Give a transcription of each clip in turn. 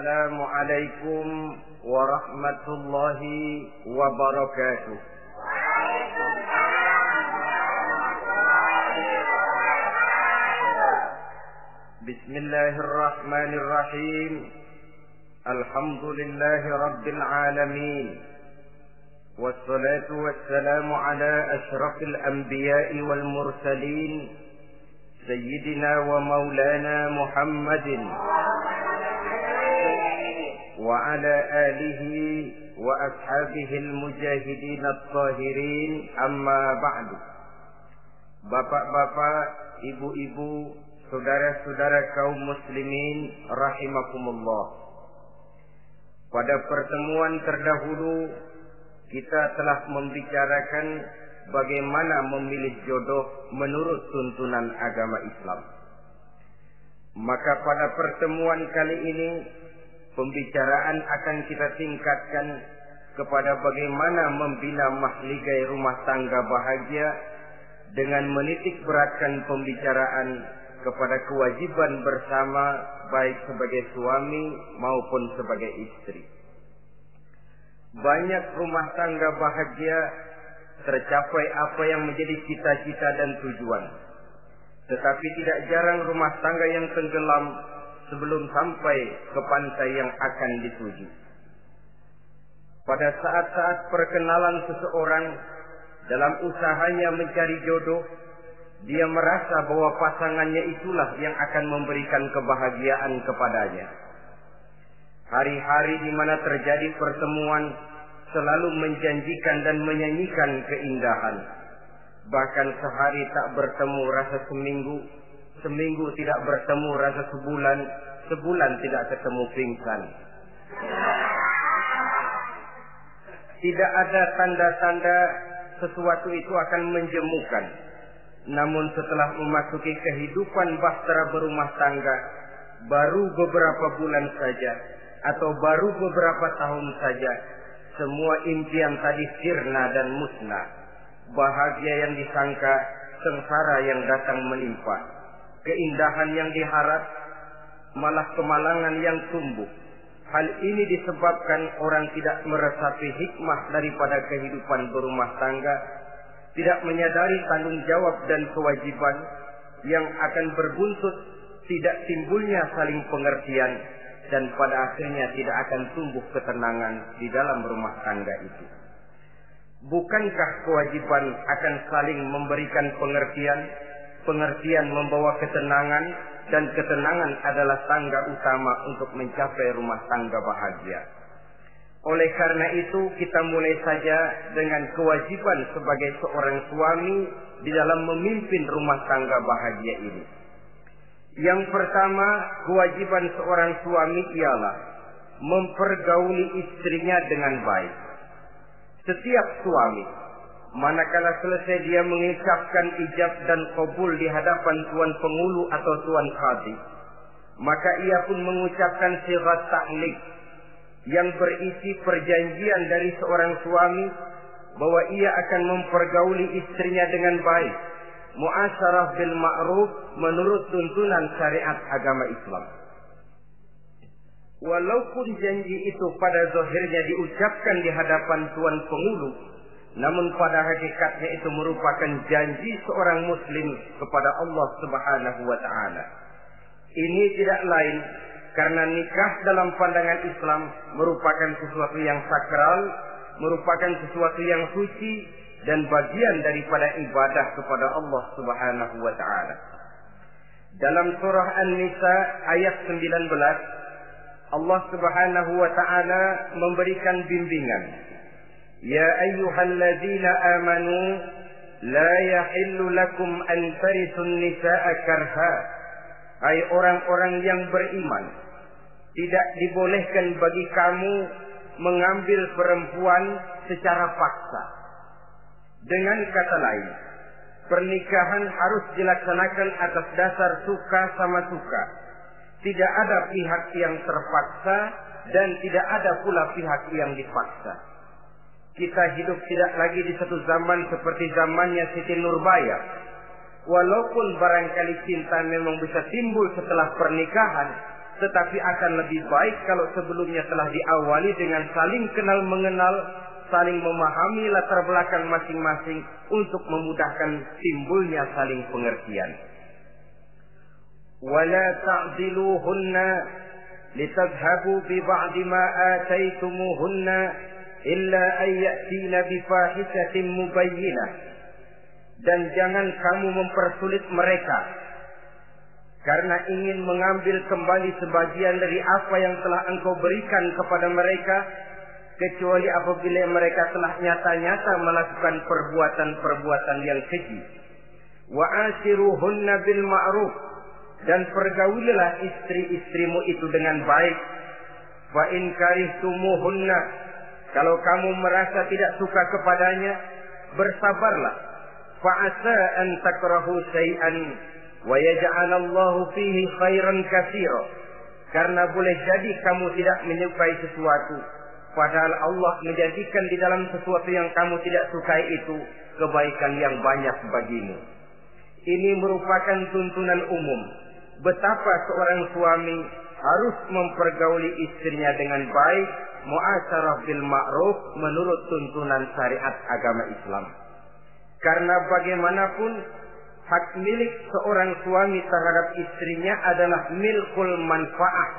Assalamualaikum warahmatullahi wabarakatuh. Bismillahirrahmanirrahim. Alhamdulillahi rabbil alamin. Wassalatu wassalamu ala asyrafil anbiya'i wal mursalin, Sayyidina wa maulana Muhammadin wa ala alihi wa ashabihil mujahidin at-tahirin, amma ba'du. Bapak-bapak, ibu-ibu, saudara-saudara kaum muslimin rahimakumullah. Pada pertemuan terdahulu kita telah membicarakan bagaimana memilih jodoh menurut tuntunan agama Islam. Maka pada pertemuan kali ini pembicaraan akan kita tingkatkan kepada bagaimana membina mahligai rumah tangga bahagia dengan menitik beratkan pembicaraan kepada kewajiban bersama baik sebagai suami maupun sebagai istri. Banyak rumah tangga bahagia tercapai apa yang menjadi cita-cita dan tujuan. Tetapi tidak jarang rumah tangga yang tenggelam sebelum sampai ke pantai yang akan dituju. Pada saat-saat perkenalan seseorang dalam usahanya mencari jodoh, dia merasa bahwa pasangannya itulah yang akan memberikan kebahagiaan kepadanya. Hari-hari di mana terjadi pertemuan selalu menjanjikan dan menyanyikan keindahan. Bahkan sehari tak bertemu rasa seminggu, seminggu tidak bertemu rasa sebulan, sebulan tidak ketemu pingsan. Tidak ada tanda-tanda sesuatu itu akan menjemukan. Namun setelah memasuki kehidupan bahtera berumah tangga, baru beberapa bulan saja atau baru beberapa tahun saja, semua impian tadi sirna dan musnah. Bahagia yang disangka, sengsara yang datang menimpa. Keindahan yang diharap, malah kemalangan yang tumbuh. Hal ini disebabkan orang tidak meresapi hikmah daripada kehidupan berumah tangga, tidak menyadari tanggung jawab dan kewajiban yang akan berbuntut tidak timbulnya saling pengertian, dan pada akhirnya tidak akan tumbuh ketenangan di dalam rumah tangga itu. Bukankah kewajiban akan saling memberikan pengertian, pengertian membawa ketenangan, dan ketenangan adalah tangga utama untuk mencapai rumah tangga bahagia. Oleh karena itu kita mulai saja dengan kewajiban sebagai seorang suami di dalam memimpin rumah tangga bahagia ini. Yang pertama, kewajiban seorang suami ialah mempergauli istrinya dengan baik. Setiap suami, manakala selesai dia mengucapkan ijab dan qabul di hadapan tuan pengulu atau tuan qadhi, maka ia pun mengucapkan sighat ta'liq yang berisi perjanjian dari seorang suami bahwa ia akan mempergauli istrinya dengan baik, muasyarah bil ma'ruf menurut tuntunan syariat agama Islam. Walaupun janji itu pada zahirnya diucapkan di hadapan tuan pengulu, namun pada hakikatnya itu merupakan janji seorang muslim kepada Allah Subhanahu wa taala. Ini tidak lain karena nikah dalam pandangan Islam merupakan sesuatu yang sakral, merupakan sesuatu yang suci dan bagian daripada ibadah kepada Allah Subhanahu wa taala. Dalam surah An-Nisa ayat 19, Allah Subhanahu wa taala memberikan bimbingan. Ya ayyuhalladzina amanu la yahillu lakum an tarisun nisaa karha. Hai orang-orang yang beriman, tidak dibolehkan bagi kamu mengambil perempuan secara paksa. Dengan kata lain, pernikahan harus dilaksanakan atas dasar suka sama suka. Tidak ada pihak yang terpaksa dan tidak ada pula pihak yang dipaksa. Kita hidup tidak lagi di satu zaman seperti zamannya Siti Nurbaya. Walaupun barangkali cinta memang bisa timbul setelah pernikahan, tetapi akan lebih baik kalau sebelumnya telah diawali dengan saling kenal mengenal, saling memahami latar belakang masing-masing untuk memudahkan timbulnya saling pengertian. Wala ta'diluhunna litadhhabu bi ba'di ma ataitumuhunna illa an ya'tina bi fahishatin mubayyinah. Dan jangan kamu mempersulit mereka karena ingin mengambil kembali sebagian dari apa yang telah engkau berikan kepada mereka, kecuali apabila mereka telah nyata-nyata melakukan perbuatan-perbuatan yang keji. Wa ashiruhunna bil ma'ruf, dan pergaulilah istri-istrimu itu dengan baik. Fa in karihtumuhunna, kalau kamu merasa tidak suka kepadanya, bersabarlah. Fa asa an takrahu syai'an wa yaj'alallahu fihi khairan katsira, karena boleh jadi kamu tidak menyukai sesuatu, padahal Allah menjadikan di dalam sesuatu yang kamu tidak sukai itu kebaikan yang banyak bagimu. Ini merupakan tuntunan umum betapa seorang suami harus mempergauli istrinya dengan baik, muasyarah bil ma'ruf, menurut tuntunan syariat agama Islam. Karena bagaimanapun hak milik seorang suami terhadap istrinya adalah milkul manfaat,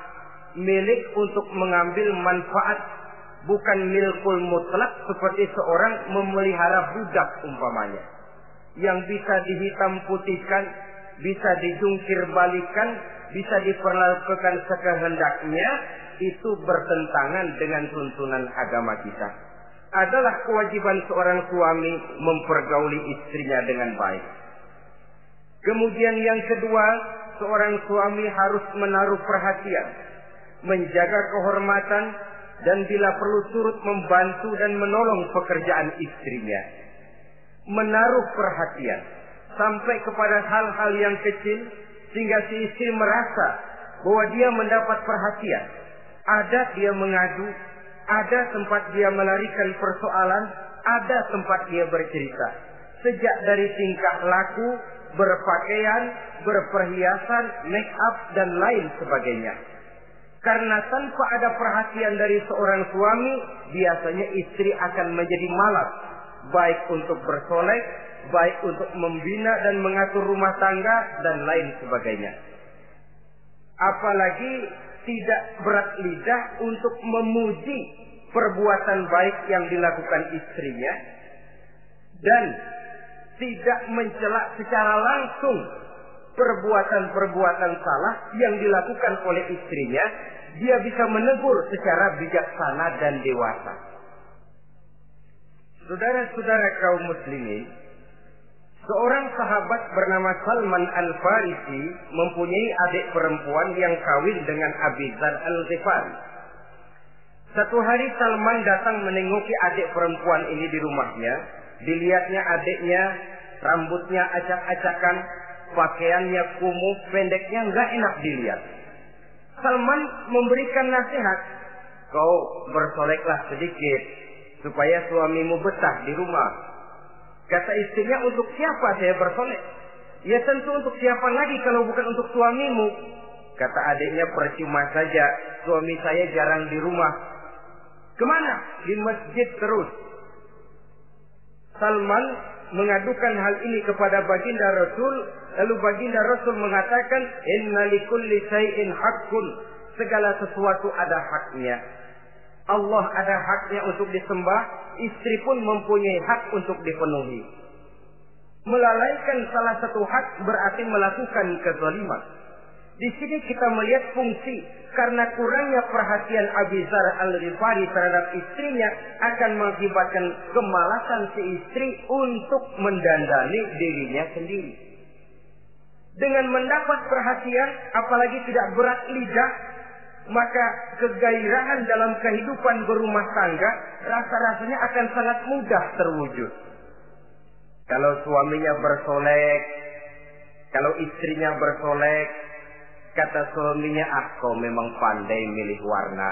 milik untuk mengambil manfaat, bukan milkul mutlak seperti seorang memelihara budak umpamanya, yang bisa dihitam putihkan, bisa dijungkir balikan, bisa diperlakukan sekehendaknya. Itu bertentangan dengan tuntunan agama kita. Adalah kewajiban seorang suami mempergauli istrinya dengan baik. Kemudian yang kedua, seorang suami harus menaruh perhatian, menjaga kehormatan, dan bila perlu turut membantu dan menolong pekerjaan istrinya. Menaruh perhatian sampai kepada hal-hal yang kecil, sehingga si istri merasa bahwa dia mendapat perhatian. Ada dia mengadu, ada tempat dia melarikan persoalan, ada tempat dia bercerita. Sejak dari tingkah laku, berpakaian, berperhiasan, make up, dan lain sebagainya. Karena tanpa ada perhatian dari seorang suami, biasanya istri akan menjadi malas, baik untuk bersolek, baik untuk membina dan mengatur rumah tangga, dan lain sebagainya. Apalagi tidak berat lidah untuk memuji perbuatan baik yang dilakukan istrinya, dan tidak mencela secara langsung perbuatan-perbuatan salah yang dilakukan oleh istrinya. Dia bisa menegur secara bijaksana dan dewasa. Saudara-saudara kaum muslimin, seorang sahabat bernama Salman Al-Farisi mempunyai adik perempuan yang kawin dengan Abi Dzar Al-Ghifari. Satu hari Salman datang menengoki adik perempuan ini di rumahnya. Dilihatnya adiknya, rambutnya acak-acakan, pakaiannya kumuh, pendeknya nggak enak dilihat. Salman memberikan nasihat, kau bersoleklah sedikit supaya suamimu betah di rumah. Kata istrinya, untuk siapa saya bersolek? Ya tentu untuk siapa lagi kalau bukan untuk suamimu. Kata adiknya, percuma saja, suami saya jarang di rumah. Kemana? Di masjid terus. Salman mengadukan hal ini kepada baginda Rasul, lalu baginda Rasul mengatakan, inna likulli syai'in haqqun, segala sesuatu ada haknya. Allah ada haknya untuk disembah, istri pun mempunyai hak untuk dipenuhi. Melalaikan salah satu hak berarti melakukan kezaliman. Di sini kita melihat fungsi, karena kurangnya perhatian Abi Dzar Al-Ghifari terhadap istrinya akan mengakibatkan kemalasan si istri untuk mendandani dirinya sendiri. Dengan mendapat perhatian, apalagi tidak berat lidah, maka kegairahan dalam kehidupan berumah tangga rasa-rasanya akan sangat mudah terwujud. Kalau suaminya bersolek, kalau istrinya bersolek, kata suaminya, kau memang pandai milih warna.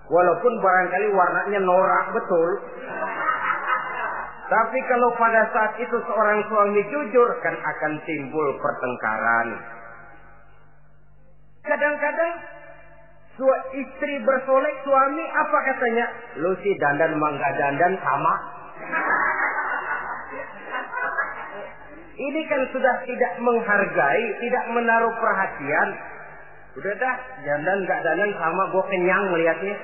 Walaupun barangkali warnanya norak betul. Tapi kalau pada saat itu seorang suami jujur, kan akan timbul pertengkaran. Kadang-kadang Istri bersolek, suami apa katanya? Lu sih dandan mangga dandan sama. Ini kan sudah tidak menghargai, tidak menaruh perhatian. Udah dah, dandan nggak dandan sama, gue kenyang melihatnya.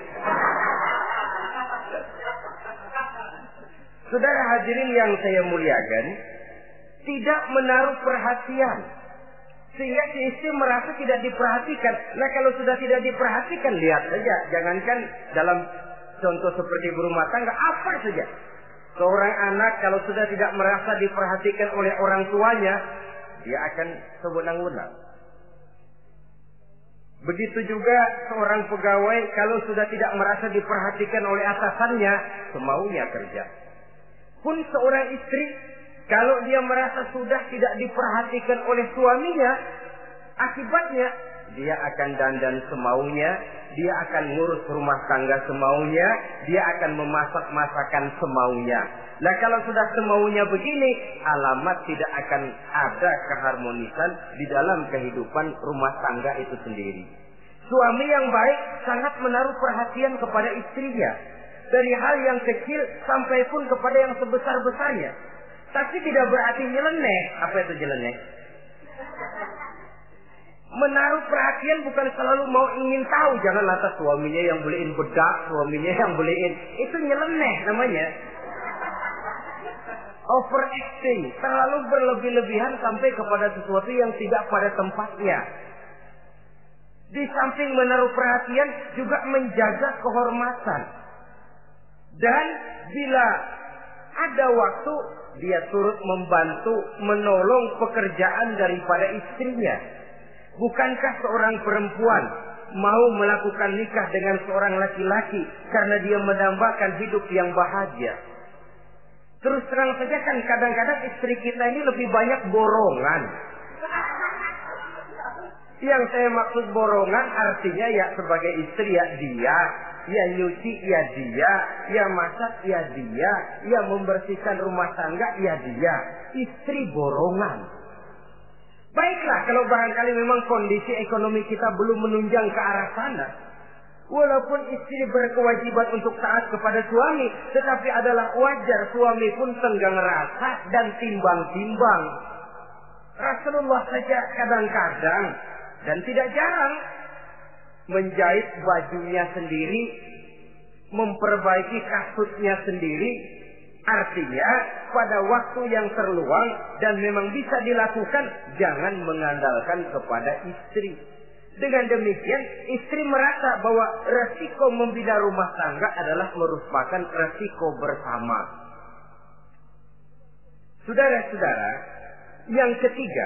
Saudara hadirin yang saya muliakan, tidak menaruh perhatian. Sehingga si istri merasa tidak diperhatikan. Nah kalau sudah tidak diperhatikan, lihat saja. Jangankan dalam contoh seperti berumah tangga, apa saja. Seorang anak kalau sudah tidak merasa diperhatikan oleh orang tuanya, dia akan sewenang-wenang. Begitu juga seorang pegawai kalau sudah tidak merasa diperhatikan oleh atasannya, semaunya kerja. Pun seorang istri kalau dia merasa sudah tidak diperhatikan oleh suaminya, akibatnya dia akan dandan semaunya, dia akan ngurus rumah tangga semaunya, dia akan memasak masakan semaunya. Nah kalau sudah semaunya begini, alamat tidak akan ada keharmonisan di dalam kehidupan rumah tangga itu sendiri. Suami yang baik sangat menaruh perhatian kepada istrinya, dari hal yang kecil sampai pun kepada yang sebesar-besarnya. Tapi tidak berarti nyeleneh. Apa itu nyeleneh? Menaruh perhatian bukan selalu mau ingin tahu. Jangan lantas suaminya yang beliin bedak, suaminya yang beliin. Itu nyeleneh namanya. Overacting. Terlalu berlebih-lebihan sampai kepada sesuatu yang tidak pada tempatnya. Di samping menaruh perhatian juga menjaga kehormatan. Dan bila ada waktu, dia turut membantu, menolong pekerjaan daripada istrinya. Bukankah seorang perempuan mau melakukan nikah dengan seorang laki-laki karena dia mendambakan hidup yang bahagia? Terus terang saja kan kadang-kadang istri kita ini lebih banyak borongan. Yang saya maksud borongan artinya ya sebagai istri ya dia, ya nyuci ya dia, ya masak ya dia, ya membersihkan rumah tangga ya dia. Istri borongan. Baiklah kalau barangkali memang kondisi ekonomi kita belum menunjang ke arah sana. Walaupun istri berkewajiban untuk taat kepada suami, tetapi adalah wajar suami pun tenggang rasa dan timbang-timbang. Rasulullah saja kadang-kadang dan tidak jarang menjahit bajunya sendiri, memperbaiki kasutnya sendiri. Artinya pada waktu yang terluang dan memang bisa dilakukan, jangan mengandalkan kepada istri. Dengan demikian istri merasa bahwa resiko membina rumah tangga adalah merupakan resiko bersama. Saudara-saudara, yang ketiga,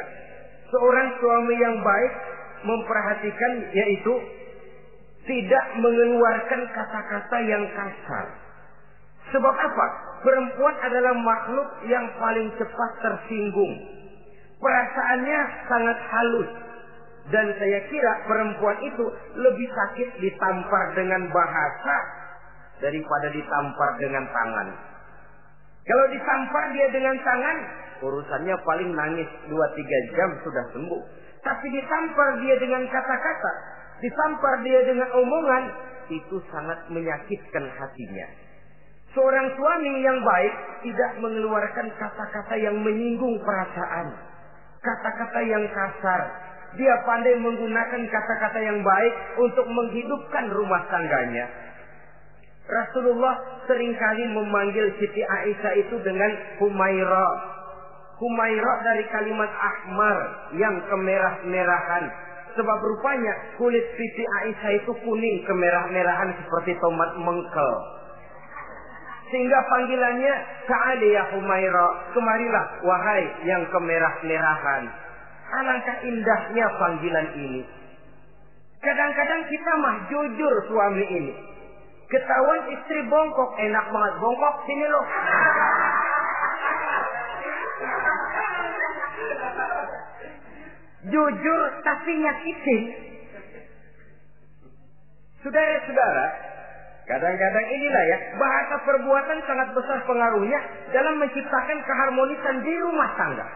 seorang suami yang baik memperhatikan yaitu tidak mengeluarkan kata-kata yang kasar. Sebab apa? Perempuan adalah makhluk yang paling cepat tersinggung. Perasaannya sangat halus. Dan saya kira perempuan itu lebih sakit ditampar dengan bahasa daripada ditampar dengan tangan. Kalau ditampar dia dengan tangan, urusannya paling nangis 2-3 jam sudah sembuh. Tapi ditampar dia dengan kata-kata, ditampar dia dengan omongan, itu sangat menyakitkan hatinya. Seorang suami yang baik tidak mengeluarkan kata-kata yang menyinggung perasaan, kata-kata yang kasar. Dia pandai menggunakan kata-kata yang baik untuk menghidupkan rumah tangganya. Rasulullah seringkali memanggil Siti Aisyah itu dengan Humaira. Humaira dari kalimat ahmar yang kemerah-merahan. Sebab rupanya kulit Siti Aisyah itu kuning kemerah-merahan seperti tomat mengkel. Sehingga panggilannya Ta'ali ya Humaira, kemarilah wahai yang kemerah-merahan. Alangkah indahnya panggilan ini. Kadang-kadang kita mah jujur suami ini. Ketahuan istri bongkok, enak banget bongkok, sini loh. Jujur tapi nyakitin. Saudara-saudara, kadang-kadang inilah ya, bahasa perbuatan sangat besar pengaruhnya dalam menciptakan keharmonisan di rumah tangga.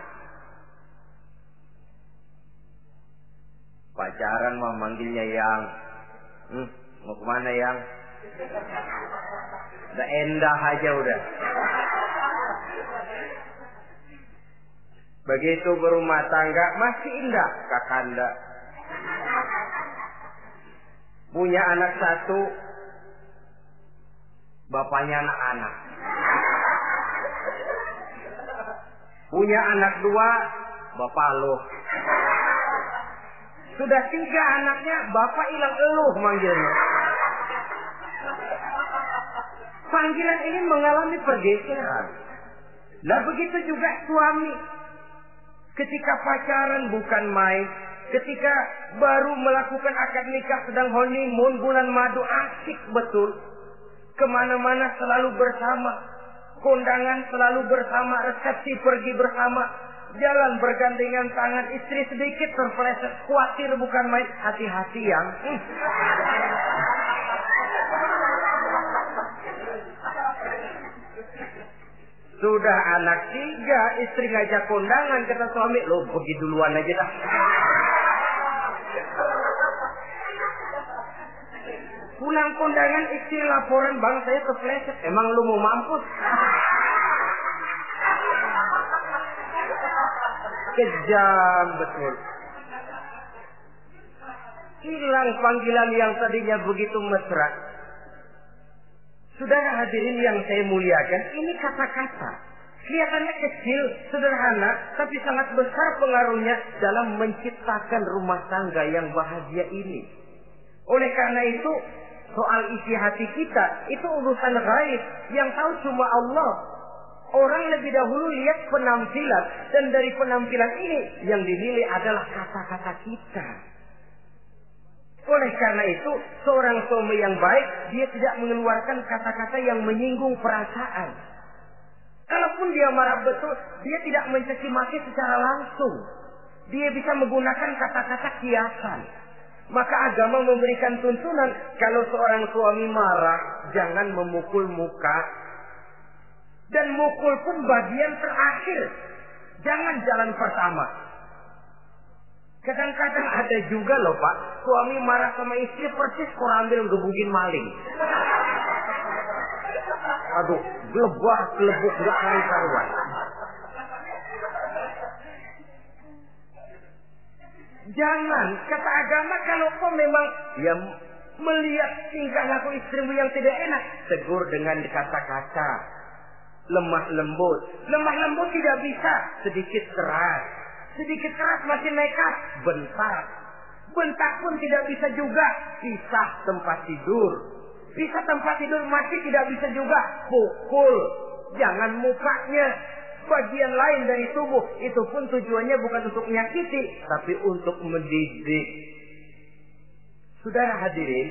Pacaran mah manggilnya yang, Mau kemana yang? Udah endah aja udah. Begitu berumah tangga masih indah kakanda. Punya anak satu, bapaknya anak-anak. Punya anak dua, bapak lo. Sudah 3 anaknya, bapak hilang eluh manggilnya. Panggilan ini mengalami pergeseran. Nah begitu juga suami. Ketika pacaran bukan main. Ketika baru melakukan akad nikah sedang honeymoon bulan madu, asik betul. Kemana-mana selalu bersama. Kondangan selalu bersama. Resepsi pergi bersama. Jalan bergandengan tangan. Istri sedikit terpeleset. Khawatir bukan main. Hati-hati yang. Sudah anak 3, istri ngajak kondangan, kata suami, lo pergi duluan aja dah. Pulang kondangan, istri laporan, bang saya kepleset. Emang lu mau mampus? Kejam betul. Hilang panggilan yang tadinya begitu mesra. Saudara hadirin yang saya muliakan, ini kata-kata. Kelihatannya kecil, sederhana, tapi sangat besar pengaruhnya dalam menciptakan rumah tangga yang bahagia ini. Oleh karena itu, soal isi hati kita, itu urusan gaib yang tahu cuma Allah. Orang lebih dahulu lihat penampilan, dan dari penampilan ini yang dinilai adalah kata-kata kita. Oleh karena itu, seorang suami yang baik, dia tidak mengeluarkan kata-kata yang menyinggung perasaan. Kalaupun dia marah betul, dia tidak mencaci maki secara langsung. Dia bisa menggunakan kata-kata kiasan. Maka agama memberikan tuntunan, kalau seorang suami marah, jangan memukul muka. Dan mukul pun bagian terakhir. Jangan jalan pertama. Kadang-kadang ada juga loh Pak, suami marah sama istri persis korambil ngebugin maling. Aduh, gelebuk gak karuan. Jangan, kata agama, kalau kau memang ya melihat tingkah laku istrimu yang tidak enak, tegur dengan kata-kata lemah lembut. Lemah lembut tidak bisa, sedikit keras. Sedikit keras masih nekat, bentak. Bentak pun tidak bisa juga, pisah tempat tidur. Pisah tempat tidur masih tidak bisa juga, pukul. Jangan mukanya, bagian lain dari tubuh. Itu pun tujuannya bukan untuk menyakiti, tapi untuk mendidik. Saudara hadirin,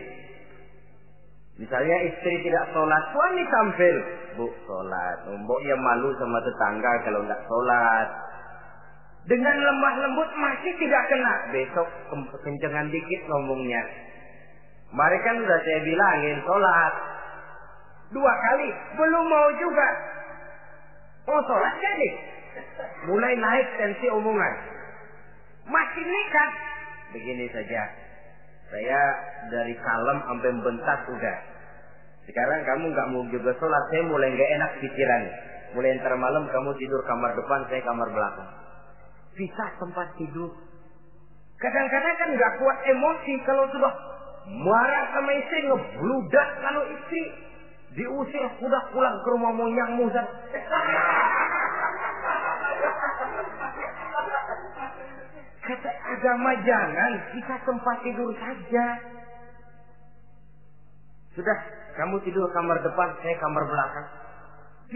misalnya istri tidak sholat, suami tampil, bu sholat. Mbok ya malu sama tetangga kalau nggak sholat. Dengan lemah lembut masih tidak kena. Besok kencengan dikit ngomongnya. Mari kan udah saya bilangin sholat 2 kali, belum mau juga. Oh sholat jadi. Mulai naik tensi omongan. Masih nekat. Begini saja. Saya dari kalem sampai bentak udah. Sekarang kamu nggak mau juga sholat, saya mulai nggak enak pikiran. Mulai ntar malam kamu tidur kamar depan, saya kamar belakang. Pisah tempat tidur. Kadang-kadang kan nggak kuat emosi kalau sudah marah sama istri, ngebludak kalau istri diusir, udah pulang ke rumah moyangmu. Kata agama jangan, pisah tempat tidur saja. Sudah, kamu tidur kamar depan, saya kamar belakang.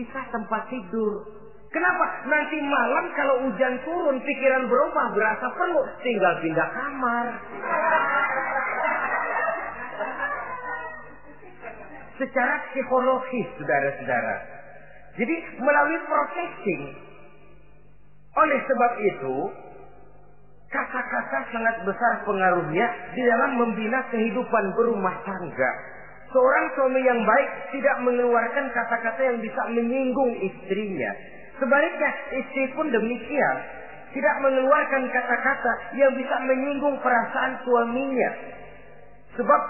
Pisah tempat tidur. Kenapa? Nanti malam kalau hujan turun, pikiran berubah, berasa perlu, tinggal pindah kamar. Secara psikologis, saudara-saudara. Jadi melalui processing. Oleh sebab itu, kata-kata sangat besar pengaruhnya di dalam membina kehidupan berumah tangga. Seorang suami yang baik tidak mengeluarkan kata-kata yang bisa menyinggung istrinya. Sebaliknya, istri pun demikian. Tidak mengeluarkan kata-kata yang bisa menyinggung perasaan suaminya. Sebab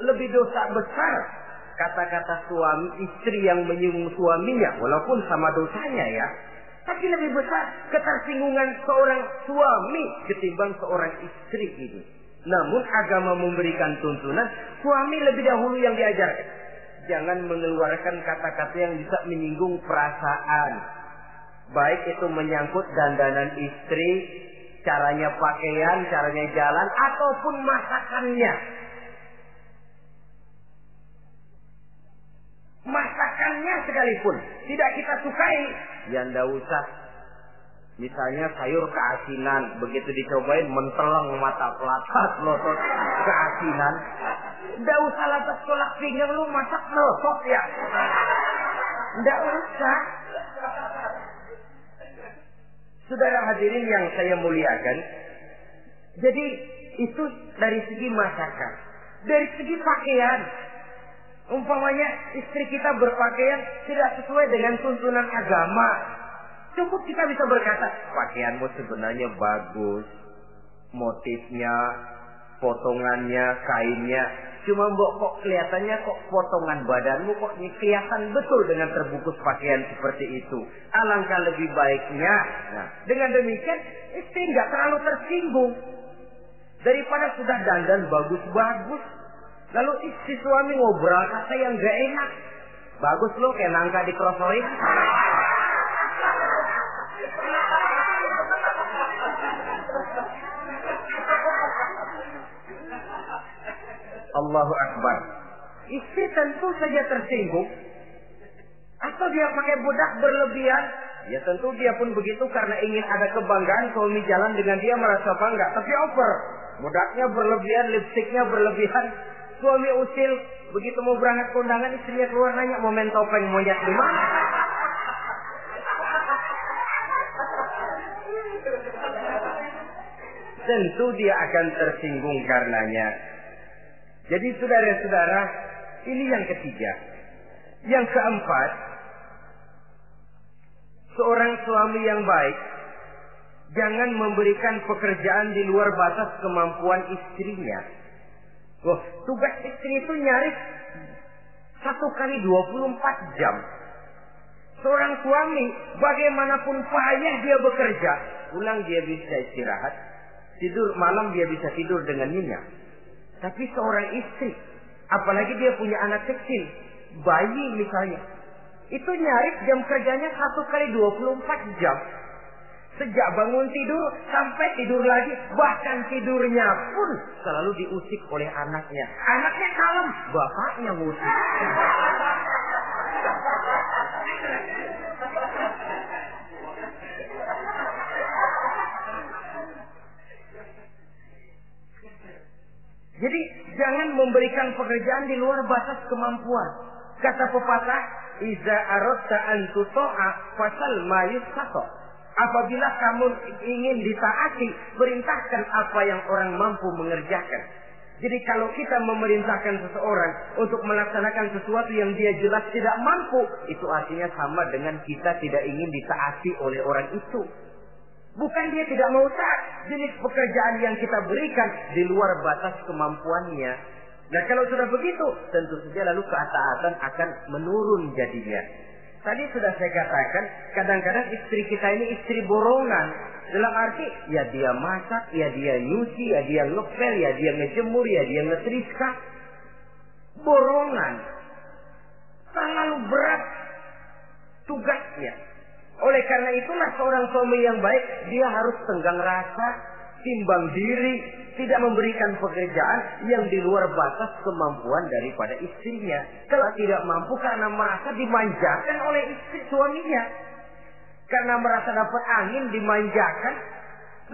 lebih dosa besar kata-kata suami istri yang menyinggung suaminya, walaupun sama dosanya ya. Tapi lebih besar ketersinggungan seorang suami ketimbang seorang istri ini. Namun agama memberikan tuntunan suami lebih dahulu yang diajarkan. Jangan mengeluarkan kata-kata yang bisa menyinggung perasaan. Baik itu menyangkut dandanan istri, caranya pakaian, caranya jalan, ataupun masakannya. Masakannya sekalipun tidak kita sukai, ya ndak usah. Misalnya sayur keasinan, begitu dicobain menteleng mata pelatat, melotot keasinan. Ndak usah lantas tolak pinggang, lu masak melotot ya. Ndak usah. Saudara hadirin yang saya muliakan, jadi itu dari segi masakan. Dari segi pakaian, umpamanya istri kita berpakaian tidak sesuai dengan tuntunan agama, cukup kita bisa berkata, pakaianmu sebenarnya bagus, motifnya, potongannya, kainnya, cuma mbok kok kelihatannya kok potongan badanmu kok kelihatan betul dengan terbungkus pakaian seperti itu. Alangkah lebih baiknya, nah dengan demikian istri nggak terlalu tersinggung daripada sudah dandan bagus-bagus. Lalu istri suami ngobrol kata yang gak enak. Bagus lo kayak nangka dikerosorin. Allahu Akbar. Istri tentu saja tersinggung. Atau dia pakai bedak berlebihan. Ya tentu dia pun begitu karena ingin ada kebanggaan suami jalan dengan dia merasa bangga. Tapi over. Bedaknya berlebihan, lipstiknya berlebihan. Suami usil, begitu mau berangkat kondangan istrinya keluar nanya mau main topeng monyet di mana? Tentu dia akan tersinggung karenanya. Jadi saudara-saudara, ini yang ketiga. Yang keempat, seorang suami yang baik jangan memberikan pekerjaan di luar batas kemampuan istrinya. Loh, tugas istri itu nyaris 1 kali 24 jam. Seorang suami bagaimanapun payah dia bekerja, pulang dia bisa istirahat, tidur malam dia bisa tidur dengan nyenyak. Tapi seorang istri, apalagi dia punya anak kecil, bayi misalnya, itu nyaris jam kerjanya 1 kali 24 jam. Sejak bangun tidur sampai tidur lagi, bahkan tidurnya pun selalu diusik oleh anaknya. Anaknya kalem, bapaknya ngusik. Jadi jangan memberikan pekerjaan di luar batas kemampuan. Kata pepatah, "Iza aradta an tuta'a fasal ma yustata." Apabila kamu ingin ditaati, perintahkan apa yang orang mampu mengerjakan. Jadi kalau kita memerintahkan seseorang untuk melaksanakan sesuatu yang dia jelas tidak mampu, itu artinya sama dengan kita tidak ingin ditaati oleh orang itu. Bukan dia tidak mau taat, jenis pekerjaan yang kita berikan di luar batas kemampuannya. Nah kalau sudah begitu, tentu saja lalu ketaatan akan menurun jadinya. Tadi sudah saya katakan, kadang-kadang istri kita ini istri borongan. Dalam arti, ya dia masak, ya dia nyuci, ya dia ngepel, ya dia ngejemur, ya dia ngetriska. Borongan. Terlalu berat tugasnya. Oleh karena itulah seorang suami yang baik, dia harus tenggang rasa, timbang diri, tidak memberikan pekerjaan yang di luar batas kemampuan daripada istrinya. Kalau tidak mampu karena merasa dimanjakan oleh istri suaminya, karena merasa dapat angin dimanjakan,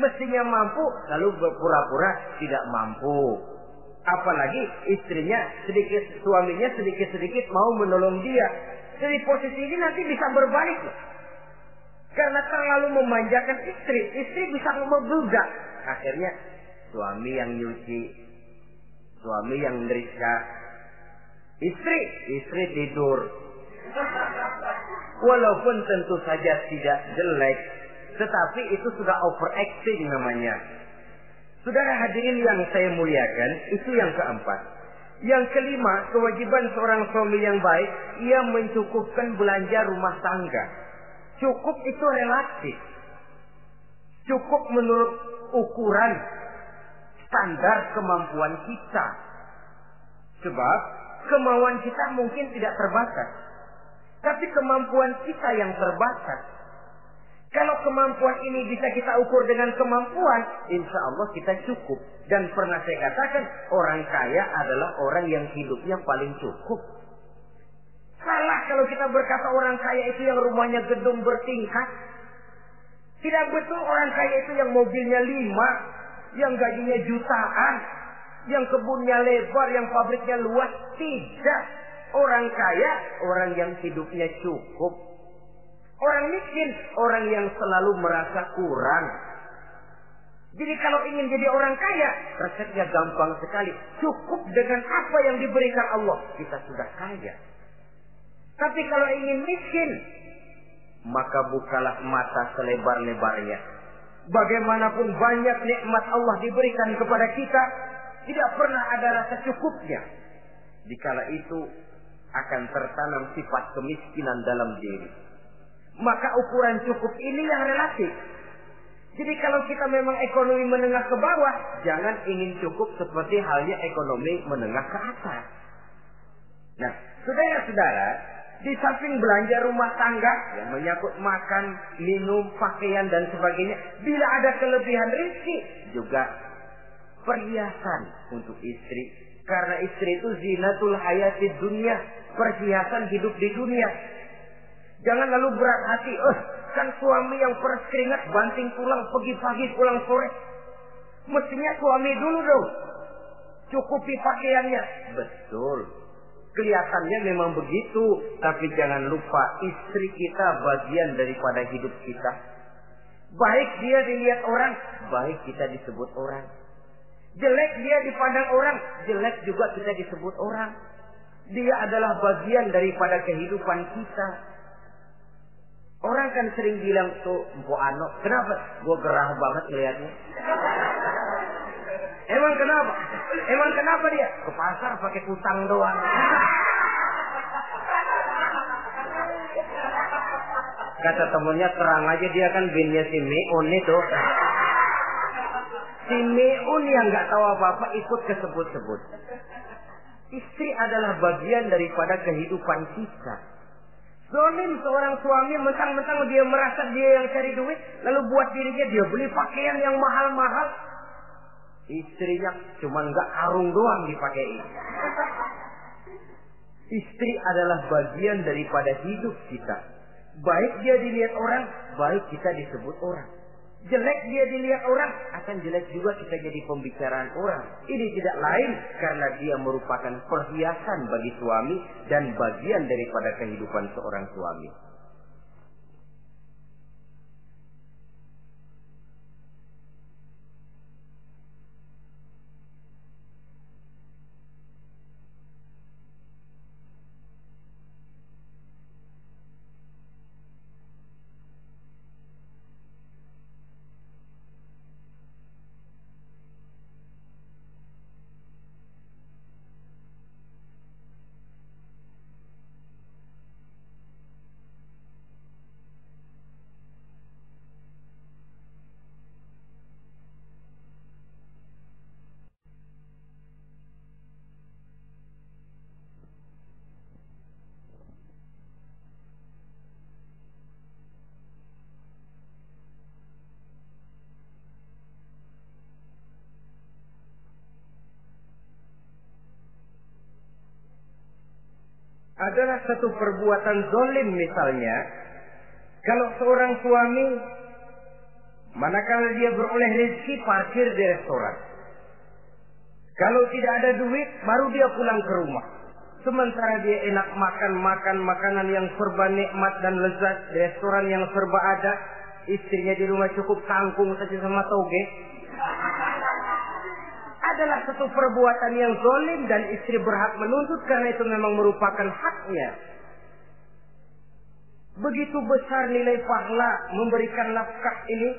mestinya mampu, lalu berpura-pura tidak mampu. Apalagi istrinya suaminya sedikit-sedikit mau menolong dia. Jadi posisi ini nanti bisa berbalik loh. Karena terlalu memanjakan istri bisa membludak. Akhirnya suami yang nyuci, suami yang neriska, istri tidur. Walaupun tentu saja tidak jelek, tetapi itu sudah overacting namanya. Saudara hadirin yang saya muliakan, itu yang keempat. Yang kelima, kewajiban seorang suami yang baik, ia mencukupkan belanja rumah tangga. Cukup itu relatif. Cukup menurut ukuran standar kemampuan kita. Sebab kemauan kita mungkin tidak terbatas. Tapi kemampuan kita yang terbatas. Kalau kemampuan ini bisa kita ukur dengan kemampuan, insya Allah kita cukup. Dan pernah saya katakan, orang kaya adalah orang yang hidupnya paling cukup. Salah kalau kita berkata orang kaya itu yang rumahnya gedung bertingkat. Tidak betul orang kaya itu yang mobilnya 5, yang gajinya jutaan, yang kebunnya lebar, yang pabriknya luas. Tidak. Orang kaya, orang yang hidupnya cukup. Orang miskin, orang yang selalu merasa kurang. Jadi kalau ingin jadi orang kaya, resepnya gampang sekali. Cukup dengan apa yang diberikan Allah, kita sudah kaya. Tapi kalau ingin miskin, maka bukalah mata selebar-lebarnya. Bagaimanapun banyak nikmat Allah diberikan kepada kita, tidak pernah ada rasa cukupnya. Dikala itu akan tertanam sifat kemiskinan dalam diri. Maka ukuran cukup ini yang relatif. Jadi kalau kita memang ekonomi menengah ke bawah, jangan ingin cukup seperti halnya ekonomi menengah ke atas. Nah, saudara-saudara, di samping belanja rumah tangga yang menyangkut makan, minum, pakaian dan sebagainya, bila ada kelebihan rezeki, juga perhiasan untuk istri. Karena istri itu zinatul hayatid dunia, perhiasan hidup di dunia. Jangan lalu berat hati, kan suami yang peras keringat banting tulang pergi pagi pulang sore. Mestinya suami dulu dong cukupi pakaiannya. Betul, kelihatannya memang begitu, tapi jangan lupa istri kita bagian daripada hidup kita. Baik dia dilihat orang, baik kita disebut orang. Jelek dia dipandang orang, jelek juga kita disebut orang. Dia adalah bagian daripada kehidupan kita. Orang kan sering bilang tuh, Mpo Ano, kenapa? Gue gerah banget ngeliatnya. Emang kenapa? Emang kenapa dia? Ke pasar pakai kutang doang. Kata temennya, terang aja dia kan binnya si Meun itu. Si Meun yang nggak tahu apa-apa ikut kesebut-sebut. Istri adalah bagian daripada kehidupan kita. Zolim seorang suami mentang-mentang dia merasa dia yang cari duit, lalu buat dirinya dia beli pakaian yang mahal-mahal. Istrinya cuma nggak karung doang dipakai. Istri adalah bagian daripada hidup kita. Baik dia dilihat orang, baik kita disebut orang. Jelek dia dilihat orang, akan jelek juga kita jadi pembicaraan orang. Ini tidak lain karena dia merupakan perhiasan bagi suami dan bagian daripada kehidupan seorang suami. Adalah satu perbuatan zalim misalnya, kalau seorang suami manakala dia beroleh rezeki parkir di restoran. Kalau tidak ada duit baru dia pulang ke rumah. Sementara dia enak makan makanan yang serba nikmat dan lezat di restoran yang serba ada, istrinya di rumah cukup kangkung saja sama toge. Adalah satu perbuatan yang zalim dan istri berhak menuntut karena itu memang merupakan haknya. Begitu besar nilai pahala memberikan nafkah ini,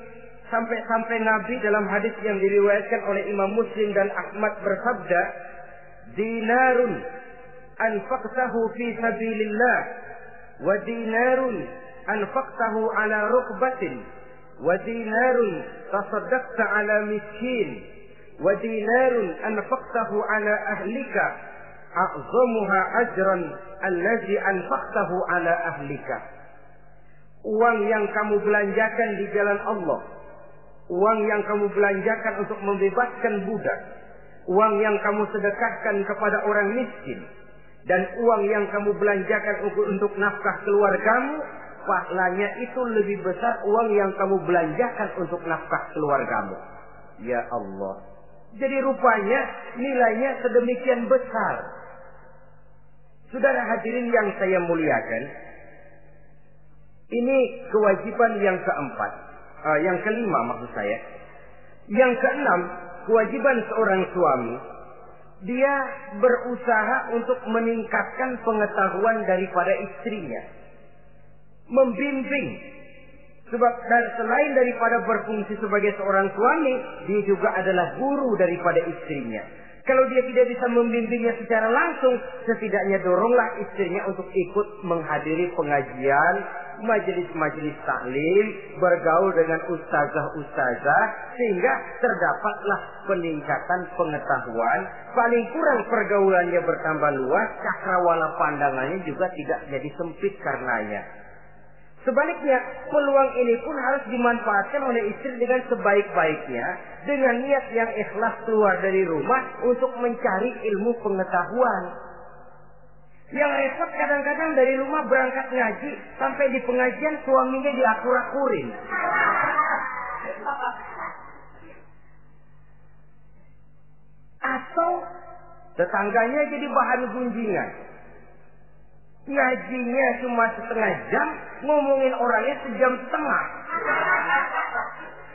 Sampai-sampai Nabi dalam hadis yang diriwayatkan oleh Imam Muslim dan Ahmad bersabda, dinarun anfaqtahu fi sabilillah wa dinarun anfaqtahu ala rukbatin wa dinarun tasaddaqta ala miskin wa dinarun anfaqtahu ala ahlika a'zamuha ajran allazi anfaqtahu ala ahlika. Uang yang kamu belanjakan di jalan Allah, uang yang kamu belanjakan untuk membebaskan budak, uang yang kamu sedekahkan kepada orang miskin, dan uang yang kamu belanjakan untuk nafkah keluargamu, pahalanya itu lebih besar uang yang kamu belanjakan untuk nafkah keluargamu. Ya Allah. Jadi rupanya nilainya sedemikian besar. Saudara hadirin yang saya muliakan, ini kewajiban yang keempat. Yang kelima maksud saya. Yang keenam, kewajiban seorang suami, dia berusaha untuk meningkatkan pengetahuan daripada istrinya, membimbing. Sebab selain daripada berfungsi sebagai seorang suami, dia juga adalah guru daripada istrinya. Kalau dia tidak bisa membimbingnya secara langsung, setidaknya doronglah istrinya untuk ikut menghadiri pengajian, majelis-majelis taklim, bergaul dengan ustazah-ustazah, sehingga terdapatlah peningkatan pengetahuan. Paling kurang pergaulannya bertambah luas, cakrawala pandangannya juga tidak jadi sempit karenanya. Sebaliknya, peluang ini pun harus dimanfaatkan oleh istri dengan sebaik-baiknya, dengan niat yang ikhlas keluar dari rumah untuk mencari ilmu pengetahuan. Yang repot kadang-kadang dari rumah berangkat ngaji, sampai di pengajian suaminya diakur-akurin. Atau tetangganya jadi bahan gunjingan. Ngajinya cuma setengah jam, ngomongin orangnya sejam setengah.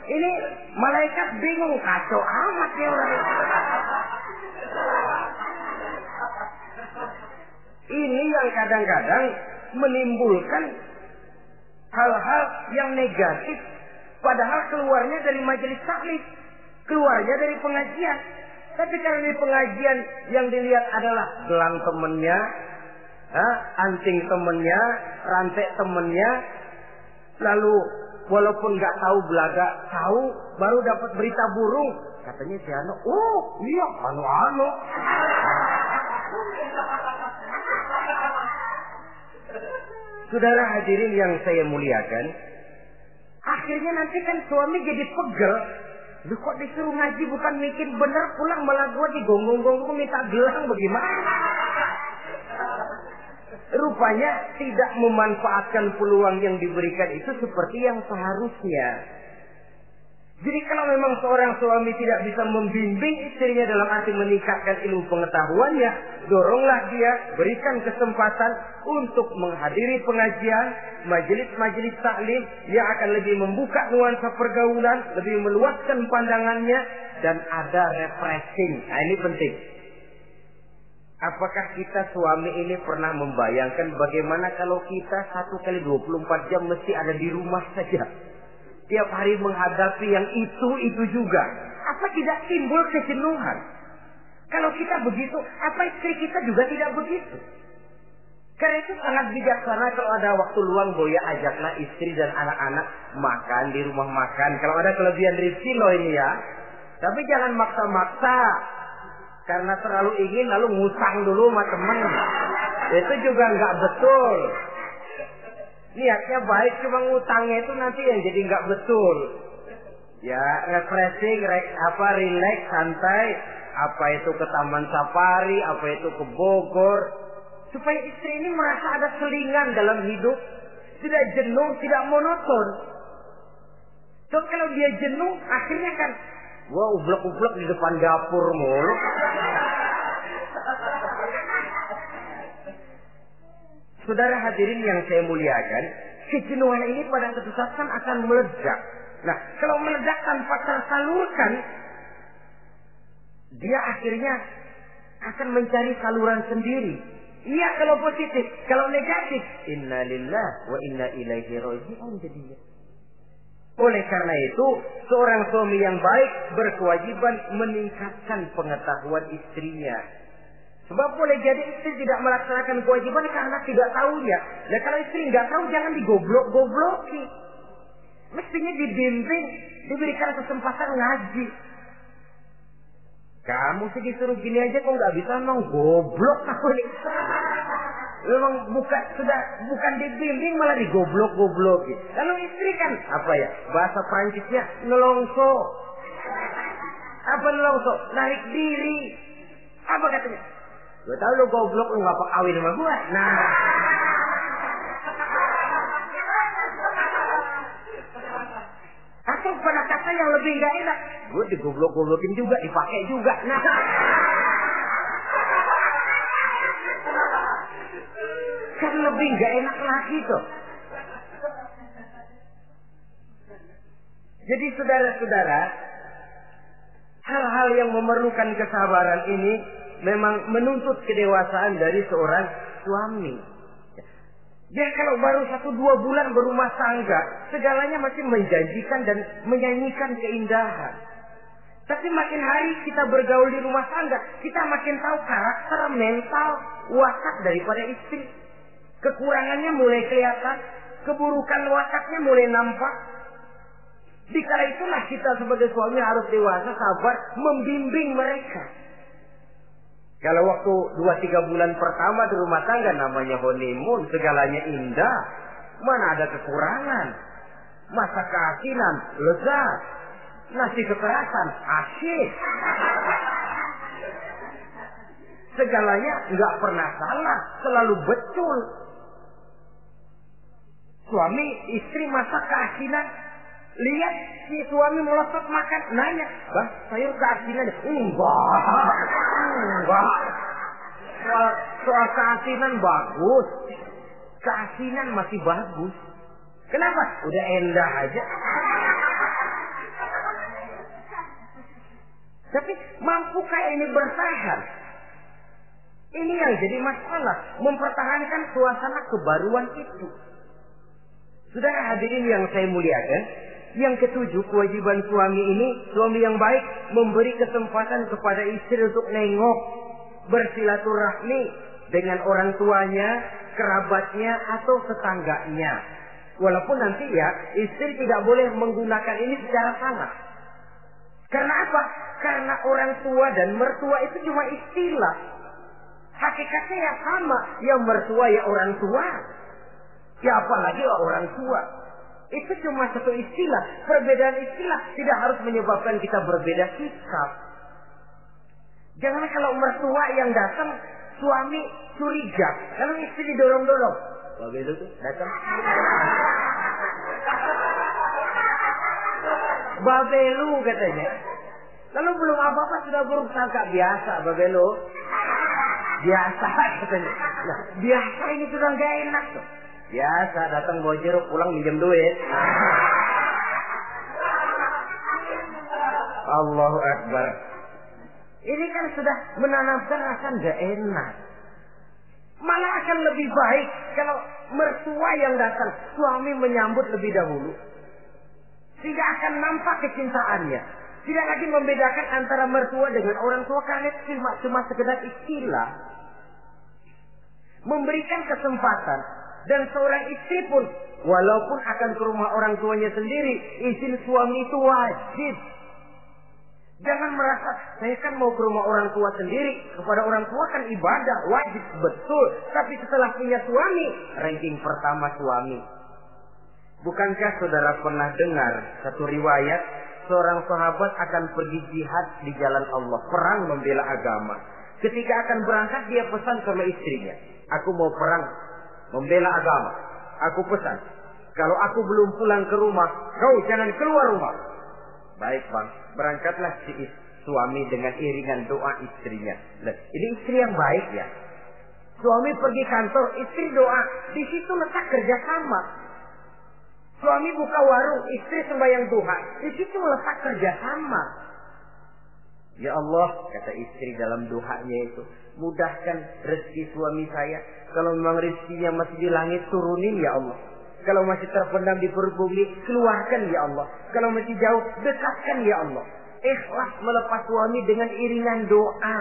Ini malaikat bingung, kacau amat ya orang. Ini yang kadang-kadang menimbulkan hal-hal yang negatif, padahal keluarnya dari majelis taklim, keluarnya dari pengajian. Tapi karena di pengajian yang dilihat adalah gelang temennya, anting temennya, rantai temennya, lalu walaupun nggak tahu belaga, tahu baru dapat berita burung, katanya si Anu, oh iya anu. Saudara hadirin yang saya muliakan, akhirnya nanti kan suami jadi pegel. Lu kok disuruh ngaji bukan mikir bener, pulang malah gua digonggong-gonggong minta gelang, bagaimana? Rupanya tidak memanfaatkan peluang yang diberikan itu seperti yang seharusnya. Jadi kalau memang seorang suami tidak bisa membimbing istrinya dalam arti meningkatkan ilmu pengetahuannya, doronglah dia, berikan kesempatan untuk menghadiri pengajian, majelis-majelis taklim yang akan lebih membuka nuansa pergaulan, lebih meluaskan pandangannya, dan ada refreshing. Nah ini penting. Apakah kita suami ini pernah membayangkan bagaimana kalau kita 1 kali 24 jam mesti ada di rumah saja? Tiap hari menghadapi yang itu juga. Apa tidak timbul kejenuhan? Kalau kita begitu, apa istri kita juga tidak begitu? Karena itu sangat bijaksana kalau ada waktu luang, Boya ajaklah istri dan anak-anak makan di rumah makan. Kalau ada kelebihan rezeki loh ini ya. Tapi jangan maksa-maksa. Karena terlalu ingin lalu ngutang dulu sama temen. Itu juga nggak betul. Niatnya baik, cuma ngutangnya itu nanti yang jadi nggak betul. Ya, refreshing, relax, santai. Apa itu ke Taman Safari, apa itu ke Bogor. Supaya istri ini merasa ada selingan dalam hidup. Tidak jenuh, tidak monoton. So, kalau dia jenuh, akhirnya kan wah, ublek-ublek di depan dapur mulu. Saudara hadirin yang saya muliakan, kejenuhan ini pada suatu saat akan meledak. Nah, kalau meledak tanpa tersalurkan, dia akhirnya akan mencari saluran sendiri. Iya kalau positif, kalau negatif, inna lillahi wa inna ilaihi raji'un jadinya. Oleh karena itu, seorang suami yang baik berkewajiban meningkatkan pengetahuan istrinya. Sebab boleh jadi istri tidak melaksanakan kewajiban karena tidak tahunya. Dan kalau istri nggak tahu, jangan digoblok-gobloki. Mestinya dibimbing, diberikan kesempatan ngaji. Kamu sih disuruh gini aja kok nggak bisa, emang goblok aku nih. Memang bukan dibimbing malah digoblok-gobloki. Kalau istri kan apa ya? Bahasa Prancisnya nelongso. Apa nelongso? Narik diri. Apa katanya? Gue tahu lu goblok, lu ngapa kawin sama gue? Nah. Atau pada kata yang lebih gak enak, gue digoblok-goblokin juga, dipakai juga. Nah. Kan lebih gak enak lagi tuh. Jadi saudara-saudara, hal-hal yang memerlukan kesabaran ini memang menuntut kedewasaan dari seorang suami. Dia kalau baru 1-2 bulan berumah tangga, segalanya masih menjanjikan dan menyanyikan keindahan. Tapi makin hari kita bergaul di rumah tangga, kita makin tahu karakter, mental, watak daripada istri. Kekurangannya mulai kelihatan, keburukan wataknya mulai nampak. Dikala itulah kita sebagai suami harus dewasa, sabar, membimbing mereka. Kalau waktu 2-3 bulan pertama di rumah tangga namanya honeymoon, segalanya indah. Mana ada kekurangan? Masa keasinan, lezat. Nasi kekerasan, asyik. Segalanya nggak pernah salah, selalu betul. Suami, istri masak keasinan. Lihat si suami melotot makan, nanya, "Bang, sayur keasinan?" Enggak. Soal keasinan bagus. Keasinan masih bagus. Kenapa? Udah endah aja. Tapi mampukah ini bertahan? Ini yang jadi masalah, mempertahankan suasana kebaruan itu. Saudara hadirin yang saya muliakan, yang ketujuh, kewajiban suami ini, suami yang baik memberi kesempatan kepada istri untuk nengok, bersilaturahmi dengan orang tuanya, kerabatnya atau tetangganya. Walaupun nanti ya, istri tidak boleh menggunakan ini secara salah. Karena apa? Karena orang tua dan mertua itu cuma istilah. Hakikatnya ya sama, yang mertua ya orang tua. Ya apalagi orang tua. Itu cuma satu istilah. Perbedaan istilah tidak harus menyebabkan kita berbeda sikap. Jangan kalau mertua yang datang, suami curiga. Kalau istri didorong-dorong. Babelu tuh datang. Babelu katanya. Lalu belum apa-apa sudah bersangka biasa Babelu. Biasa katanya. Nah, biasa ini sudah gak enak tuh. Biasa datang bawa jeruk, pulang minjem duit. Allahu Akbar. Ini kan sudah menanamkan rasa gak enak. Malah akan lebih baik kalau mertua yang datang, suami menyambut lebih dahulu. Sehingga akan nampak kecintaannya. Tidak lagi membedakan antara mertua dengan orang tua, karena cuma sekedar istilah. Memberikan kesempatan. Dan seorang istri pun, walaupun akan ke rumah orang tuanya sendiri, izin suami itu wajib. Jangan merasa, saya kan mau ke rumah orang tua sendiri, kepada orang tua kan ibadah, wajib, betul. Tapi setelah punya suami, ranking pertama suami. Bukankah saudara pernah dengar satu riwayat, seorang sahabat akan pergi jihad di jalan Allah, perang membela agama. Ketika akan berangkat, dia pesan sama istrinya, aku mau perang membela agama. Aku pesan, kalau aku belum pulang ke rumah, kau jangan keluar rumah. Baik bang, berangkatlah si suami dengan iringan doa istrinya. Nah, ini istri yang baik ya. Suami pergi kantor, istri doa. Di situ letak kerjasama. Suami buka warung, istri sembahyang duha. Di situ letak kerjasama. Ya Allah, kata istri dalam doanya itu, mudahkan rezeki suami saya. Kalau memang rezekinya masih di langit, turunin ya Allah. Kalau masih terpendam di perut bumi, keluarkan ya Allah. Kalau masih jauh, dekatkan ya Allah. Ikhlas melepas suami dengan iringan doa.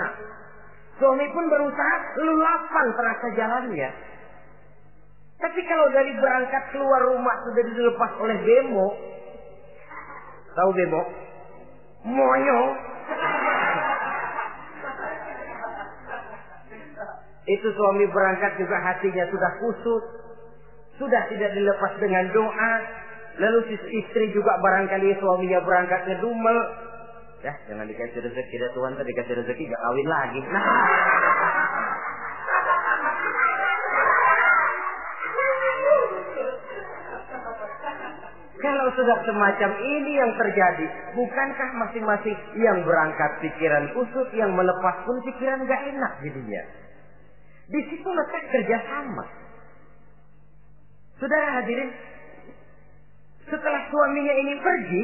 Suami pun berusaha, lulapan terasa jalannya. Tapi kalau dari berangkat keluar rumah sudah dilepas oleh bemo. Tahu bemo? Moyo. Itu suami berangkat juga hatinya sudah kusut. Sudah tidak dilepas dengan doa. Lalu istri juga barangkali suaminya berangkatnya dumel. Ya, jangan dikasih rezeki dah Tuhan, tadi dikasih rezeki gak kawin lagi. Nah. Kalau sudah semacam ini yang terjadi, bukankah masing-masing yang berangkat pikiran kusut, yang melepas pun pikiran gak enak jadinya. Di situ letak kerjasama. Saudara hadirin, setelah suaminya ini pergi,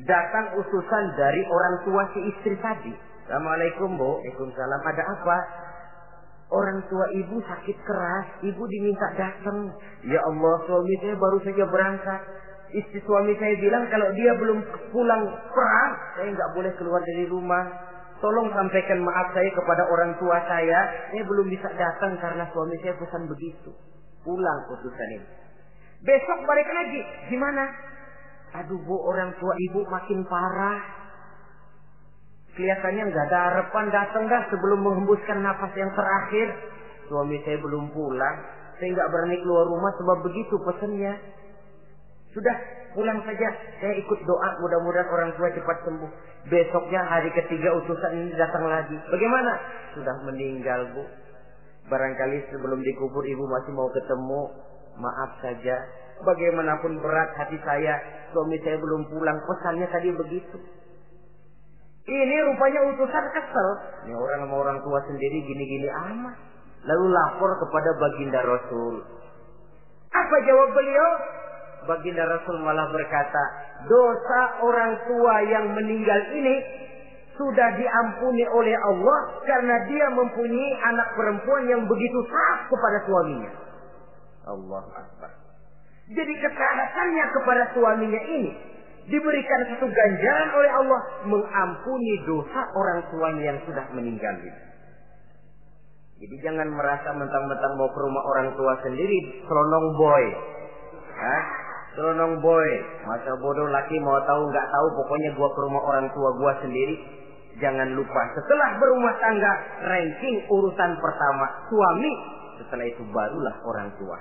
datang utusan dari orang tua si istri tadi. Assalamualaikum Bu. Waalaikumsalam. Ada apa? Orang tua ibu sakit keras, ibu diminta datang. Ya Allah, suami saya baru saja berangkat. Istri suami saya bilang kalau dia belum pulang perang, saya nggak boleh keluar dari rumah. Tolong sampaikan maaf saya kepada orang tua saya belum bisa datang karena suami saya pesan begitu. Pulang utusan ini. Besok balik lagi. Gimana? Aduh Bu, orang tua ibu makin parah. Kelihatannya nggak ada harapan datang dah sebelum menghembuskan nafas yang terakhir. Suami saya belum pulang. Saya nggak berani keluar rumah sebab begitu pesannya. Sudah, pulang saja. Saya ikut doa, mudah-mudahan orang tua cepat sembuh. Besoknya hari ketiga utusan ini datang lagi. Bagaimana? Sudah meninggal Bu. Barangkali sebelum dikubur ibu masih mau ketemu. Maaf saja. Bagaimanapun berat hati saya, suami saya belum pulang. Pesannya tadi begitu. Ini rupanya utusan kesel. Ini orang sama orang tua sendiri gini-gini amat. Lalu lapor kepada baginda Rasul. Apa jawab beliau? Baginda Rasul malah berkata, dosa orang tua yang meninggal ini sudah diampuni oleh Allah karena dia mempunyai anak perempuan yang begitu taat kepada suaminya. Allahu Akbar. Jadi ketaatannya kepada suaminya ini diberikan satu ganjaran oleh Allah mengampuni dosa orang tuanya yang sudah meninggal ini. Jadi jangan merasa mentang-mentang mau ke rumah orang tua sendiri selonong boy. Selonong boy, masa bodoh laki mau tahu nggak tahu, pokoknya gua ke rumah orang tua gua sendiri. Jangan lupa setelah berumah tangga, ranking urutan pertama suami, setelah itu barulah orang tua.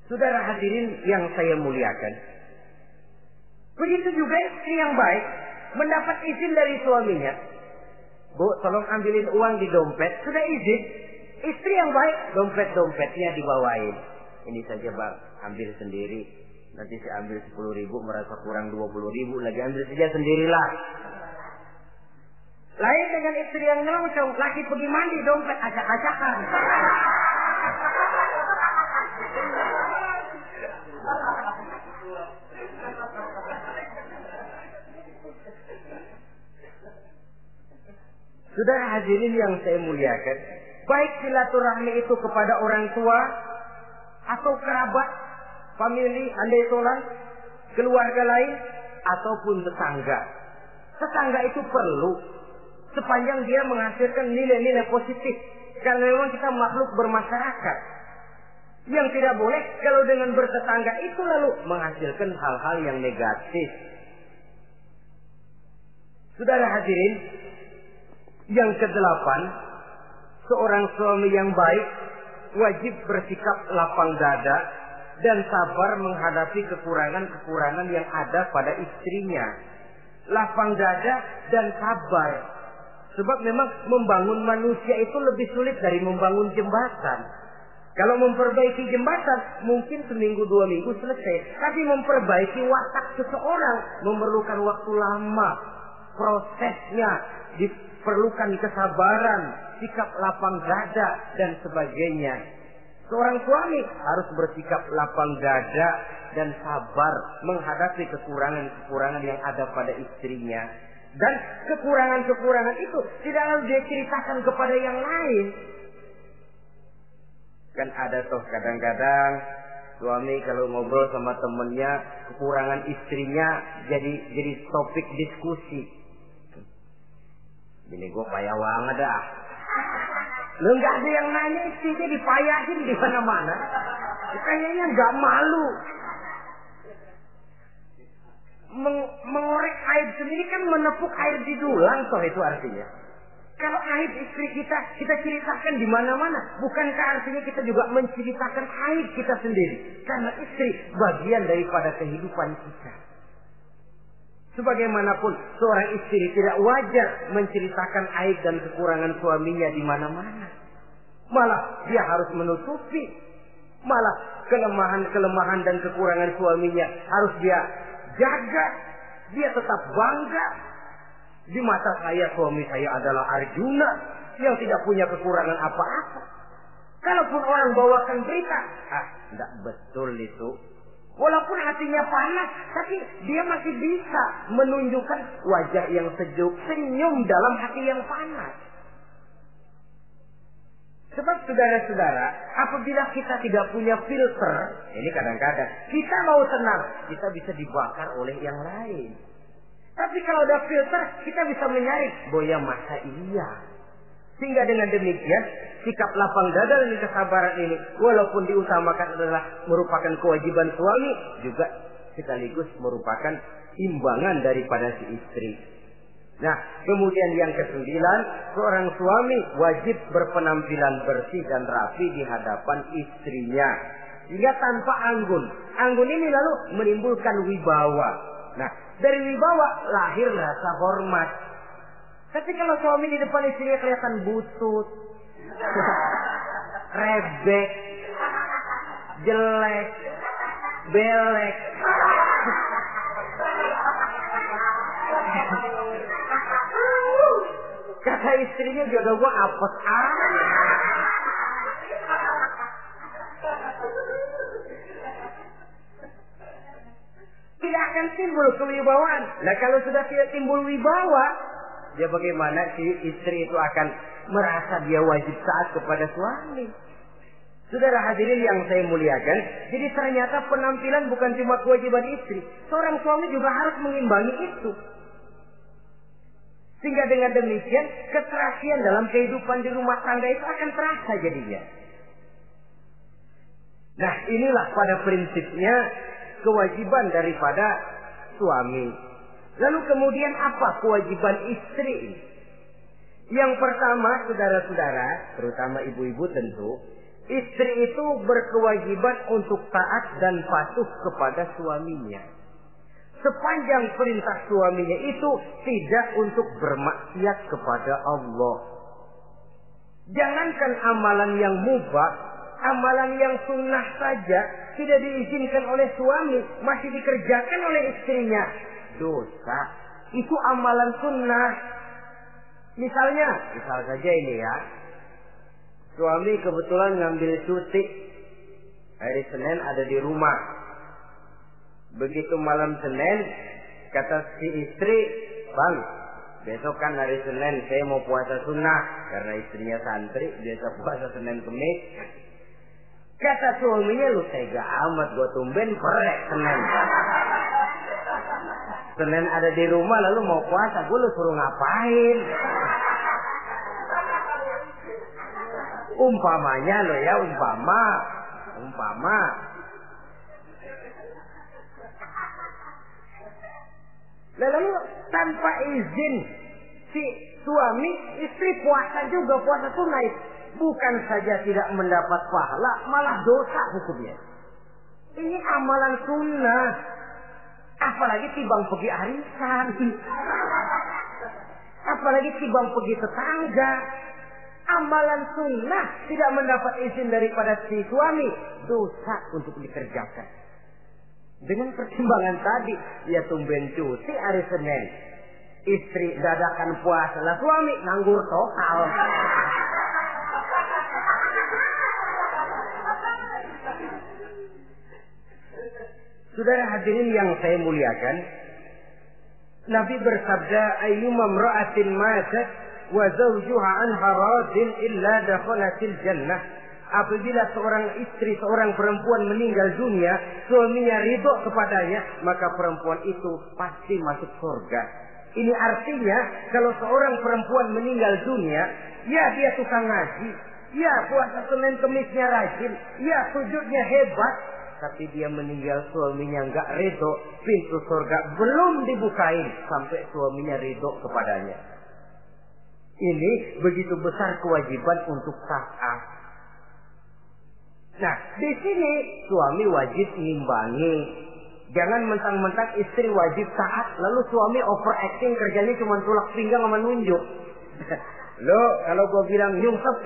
Saudara hadirin yang saya muliakan, begitu juga istri yang baik mendapat izin dari suaminya. Bu, tolong ambilin uang di dompet. Sudah izin. Istri yang baik, dompet-dompetnya dibawain. Ini saja Bang, ambil sendiri. Nanti saya ambil 10.000, merasa kurang 20.000, lagi ambil saja sendirilah. Lain dengan istri yang nyelongcong, laki pergi mandi, dompet acak-acakan. Saudara hadirin yang saya muliakan, baik silaturahmi itu kepada orang tua atau kerabat, famili, andai tolan, keluarga lain, ataupun tetangga. Tetangga itu perlu sepanjang dia menghasilkan nilai-nilai positif. Karena memang kita makhluk bermasyarakat. Yang tidak boleh kalau dengan bertetangga itu lalu menghasilkan hal-hal yang negatif. Saudara hadirin, yang ke-8, seorang suami yang baik wajib bersikap lapang dada dan sabar menghadapi kekurangan-kekurangan yang ada pada istrinya. Lapang dada dan sabar. Sebab memang membangun manusia itu lebih sulit dari membangun jembatan. Kalau memperbaiki jembatan mungkin seminggu 2 minggu selesai. Tapi memperbaiki watak seseorang memerlukan waktu lama. Prosesnya diperlukan kesabaran, sikap lapang dada dan sebagainya. Seorang suami harus bersikap lapang dada dan sabar menghadapi kekurangan-kekurangan yang ada pada istrinya. Dan kekurangan-kekurangan itu tidak harus dia ceritakan kepada yang lain. Kan ada toh kadang-kadang Suami kalau ngobrol sama temennya, kekurangan istrinya jadi topik diskusi. Ini gue payah banget dah. Lu nggak ada yang nanya, istrinya dipayahin di mana-mana. Kayaknya nggak malu. Mengorek aib sendiri kan menepuk air di dulang, toh itu artinya. Kalau aib istri kita ceritakan di mana-mana, bukankah artinya kita juga menceritakan aib kita sendiri? Karena istri bagian daripada kehidupan kita. Sebagaimanapun seorang istri tidak wajar menceritakan aib dan kekurangan suaminya di mana-mana. Malah dia harus menutupi. Malah kelemahan-kelemahan dan kekurangan suaminya harus dia jaga. Dia tetap bangga. Di mata saya, suami saya adalah Arjuna yang tidak punya kekurangan apa-apa. Kalaupun orang bawakan berita, tidak betul itu. Walaupun hatinya panas, tapi dia masih bisa menunjukkan wajah yang sejuk, senyum dalam hati yang panas. Sebab saudara-saudara, apabila kita tidak punya filter, ini kadang-kadang kita mau tenang, kita bisa dibakar oleh yang lain. Tapi kalau ada filter, kita bisa menyaring, boya masa iya. Sehingga dengan demikian, sikap lapang dada dan kesabaran ini, walaupun diutamakan adalah merupakan kewajiban suami, juga sekaligus merupakan imbangan daripada si istri. Nah, kemudian yang ke-9, seorang suami wajib berpenampilan bersih dan rapi di hadapan istrinya. Sehingga tanpa anggun. Anggun ini lalu menimbulkan wibawa. Nah, dari wibawa lahir rasa hormat. Tapi kalau suami di depan istrinya kelihatan butut, rebek, jelek, belek, kata istrinya jodoh gua apes tidak akan timbul kewibawaan. Nah, kalau sudah tidak timbul wibawa, dia bagaimana si istri itu akan merasa dia wajib taat kepada suami. Saudara hadirin yang saya muliakan, jadi ternyata penampilan bukan cuma kewajiban istri, seorang suami juga harus mengimbangi itu. Sehingga dengan demikian keterasian dalam kehidupan di rumah tangga itu akan terasa jadinya. Nah, inilah pada prinsipnya kewajiban daripada suami. Lalu kemudian apa kewajiban istri? Yang pertama, saudara-saudara, terutama ibu-ibu tentu, istri itu berkewajiban untuk taat dan patuh kepada suaminya. Sepanjang perintah suaminya itu tidak untuk bermaksiat kepada Allah. Jangankan amalan yang mubah, amalan yang sunnah saja tidak diizinkan oleh suami, masih dikerjakan oleh istrinya. Dosa. Itu amalan sunnah. Misal saja ini ya. Suami kebetulan ngambil cuti. Hari Senin ada di rumah. Begitu malam Senin, kata si istri, "Bang, besok kan hari Senin, saya mau puasa sunnah." Karena istrinya santri, biasa puasa Senin Kemis. Kata suaminya, "Lu tega amat, gua tumben perek Senin. Senin ada di rumah lalu mau puasa, gua lu suruh ngapain?" Umpamanya lo ya, umpama. Lalu tanpa izin si suami, istri puasa juga, puasa sunnah. Bukan saja tidak mendapat pahala, malah dosa hukumnya. Ini amalan sunnah. Apalagi tibang pergi arisan. Apalagi tibang pergi tetangga. Amalan sunnah tidak mendapat izin daripada si suami, dosa untuk dikerjakan. Dengan pertimbangan tadi, dia tumben cuti hari Senin. Istri dadakan puasa, lah suami nganggur total. Saudara hadirin yang saya muliakan, Nabi bersabda, "Ayyuma imra'atin matat wa zawjuha anha radin illa dakhalatil jannah." Apabila seorang istri, seorang perempuan meninggal dunia, suaminya ridho kepadanya, maka perempuan itu pasti masuk surga. Ini artinya kalau seorang perempuan meninggal dunia, ya dia tukang ngaji, ya puasa Senin Kemisnya rajin, ya sujudnya hebat, tapi dia meninggal suaminya enggak ridho, pintu surga belum dibukain sampai suaminya ridho kepadanya. Ini begitu besar kewajiban untuk taat. Nah, di sini suami wajib ngimbangi. Jangan mentang-mentang istri wajib taat, lalu suami overacting, kerjanya cuma tulak pinggang sama nunjuk. Lo, kalau gue bilang nyungsep.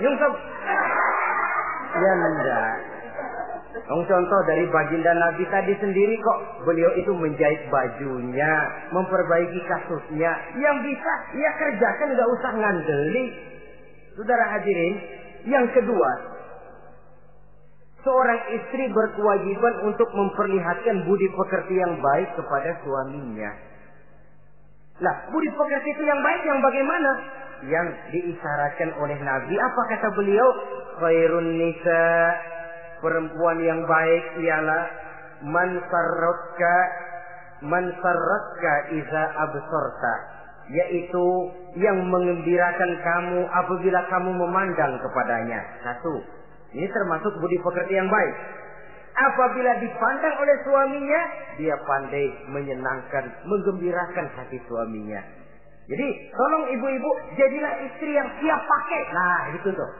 Ya enggak. Contoh dari baginda Nabi tadi sendiri kok, beliau itu menjahit bajunya, memperbaiki kasusnya. Yang bisa, ya kerjakan, nggak usah ngandeli. Saudara hadirin, yang kedua, seorang istri berkewajiban untuk memperlihatkan budi pekerti yang baik kepada suaminya. Lah, budi pekerti itu yang baik yang bagaimana? Yang diisyaratkan oleh Nabi. Apa kata beliau? Khairun nisa, perempuan yang baik ialah man sarratka iza absorta, yaitu yang mengembirakan kamu apabila kamu memandang kepadanya. Satu. Ini termasuk budi pekerti yang baik. Apabila dipandang oleh suaminya, dia pandai menyenangkan, menggembirakan hati suaminya. Jadi, tolong ibu-ibu, jadilah istri yang siap pakai. Nah, itu tuh.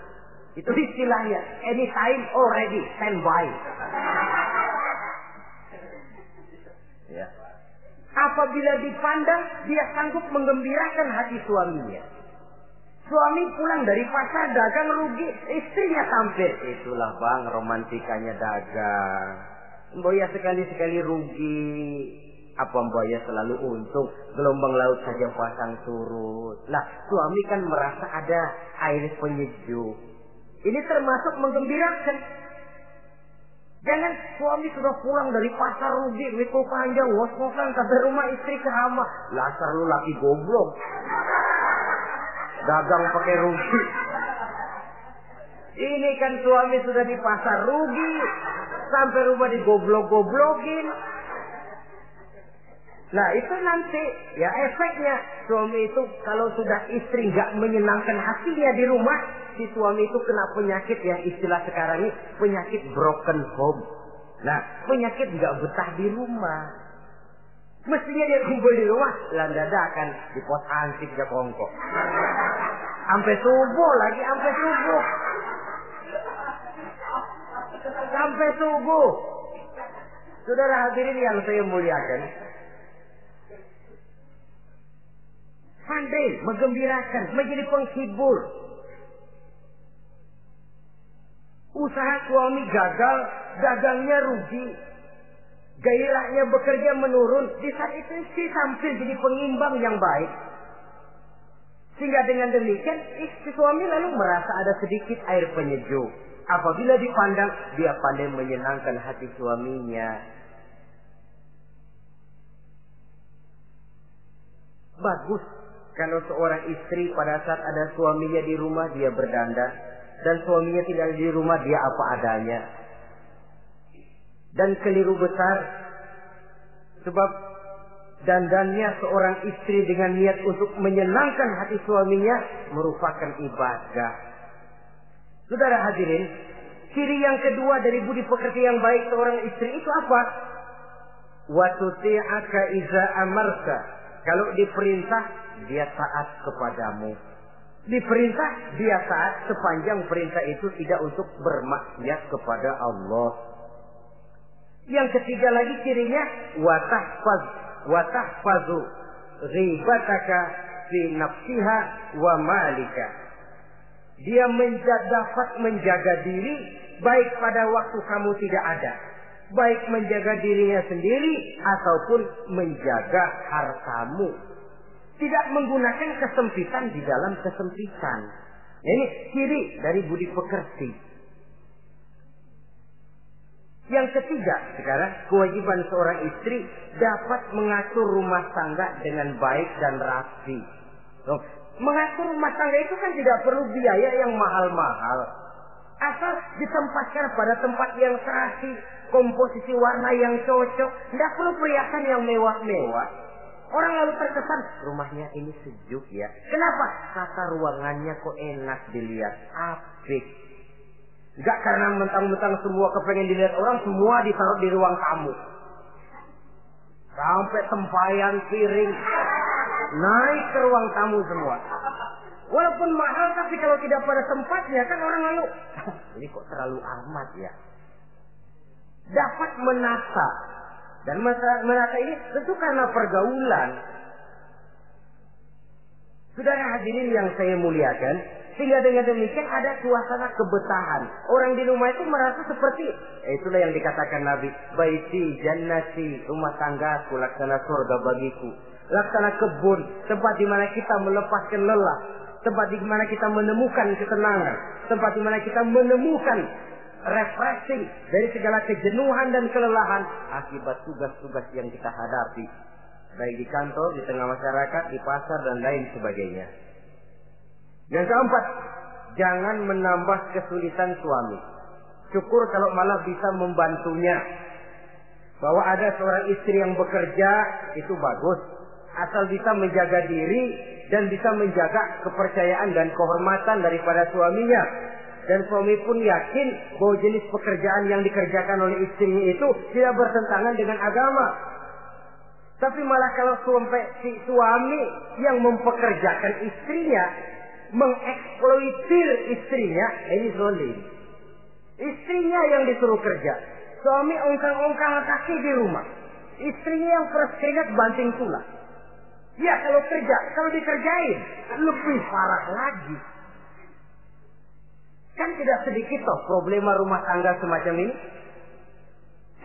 Itu istilahnya. Anytime already, standby. Ya. Apabila dipandang, dia sanggup menggembirakan hati suaminya. Suami pulang dari pasar dagang rugi, istrinya tampil. Itulah bang romantikanya dagang. Mboya sekali-sekali rugi. Apa mboya selalu untung? Gelombang laut saja pasang surut. Lah suami kan merasa ada air penyejuk. Ini termasuk menggembirakan. Jangan suami sudah pulang dari pasar rugi, mikul panjang, ngos-ngosan sampai rumah istri keramat. Lasar lu laki goblok. Dagang pakai rugi. Ini kan suami sudah di pasar rugi, sampai rumah digoblok-goblokin. Nah itu nanti ya efeknya, suami itu kalau sudah istri nggak menyenangkan hatinya di rumah, si suami itu kena penyakit yang istilah sekarang ini penyakit broken home. Nah penyakit nggak betah di rumah. Mestinya dia kumpul di rumah, dadakan di pos ansik ya kongkok. Sampai subuh lagi, sampai subuh. Sampai subuh. Saudara hadirin yang saya muliakan. Pandai menggembirakan, menjadi penghibur. Usaha suami gagal, dagangnya rugi. Gairahnya bekerja menurun. Di saat itu istri tampil jadi pengimbang yang baik. Sehingga dengan demikian istri suami lalu merasa ada sedikit air penyejuk. Apabila dipandang, dia pandai menyenangkan hati suaminya. Bagus kalau seorang istri pada saat ada suaminya di rumah dia berdandan, dan suaminya tidak di rumah dia apa adanya. Dan keliru besar, sebab dandannya seorang istri dengan niat untuk menyenangkan hati suaminya merupakan ibadah. Saudara hadirin, ciri yang kedua dari budi pekerti yang baik seorang istri itu apa? Wa tuti'aka iza amarta. Kalau diperintah, dia taat kepadamu. Diperintah, dia taat sepanjang perintah itu tidak untuk bermaksiat kepada Allah. Yang ketiga lagi cirinya watahfazu ghibataka fi nafsiha wa malika. Dia dapat menjaga diri baik pada waktu kamu tidak ada, baik menjaga dirinya sendiri ataupun menjaga hartamu. Tidak menggunakan kesempitan di dalam kesempitan. Ini ciri dari budi pekerti. Yang ketiga, sekarang kewajiban seorang istri dapat mengatur rumah tangga dengan baik dan rapi. Mengatur rumah tangga itu kan tidak perlu biaya yang mahal-mahal. Asal ditempatkan pada tempat yang serasi, komposisi warna yang cocok, tidak perlu perhiasan yang mewah-mewah. Orang lalu terkesan, rumahnya ini sejuk ya. Kenapa? Tata ruangannya kok enak dilihat, apik. Enggak karena mentang-mentang semua kepengen dilihat orang, semua ditaruh di ruang tamu. Sampai tempayan piring naik ke ruang tamu semua. Walaupun mahal, tapi kalau tidak pada tempatnya kan orang lalu, ini kok terlalu amat ya. Dapat menata. Dan menata ini tentu karena pergaulan. Saudara hadirin yang saya muliakan, sehingga dengan demikian ada suasana kebetahan. Orang di rumah itu merasa seperti, itulah yang dikatakan Nabi, baiti jannati, rumah tanggaku laksana surga bagiku. Laksana kebun, tempat di mana kita melepaskan lelah, tempat di mana kita menemukan ketenangan, tempat di mana kita menemukan refreshing dari segala kejenuhan dan kelelahan akibat tugas-tugas yang kita hadapi, baik di kantor, di tengah masyarakat, di pasar dan lain sebagainya. Yang keempat, jangan menambah kesulitan suami. Syukur kalau malah bisa membantunya. Bahwa ada seorang istri yang bekerja itu bagus, asal bisa menjaga diri dan bisa menjaga kepercayaan dan kehormatan daripada suaminya. Dan suami pun yakin bahwa jenis pekerjaan yang dikerjakan oleh istrinya itu tidak bertentangan dengan agama. Tapi malah kalau si suami yang mempekerjakan istrinya, mengeksploitir istrinya, ini zalim. Istrinya yang disuruh kerja, suami ongkang-ongkang kaki di rumah, istrinya yang peras keringat banting tulang. Ya kalau kerja, kalau dikerjain lebih parah lagi. Kan tidak sedikit toh problema rumah tangga semacam ini.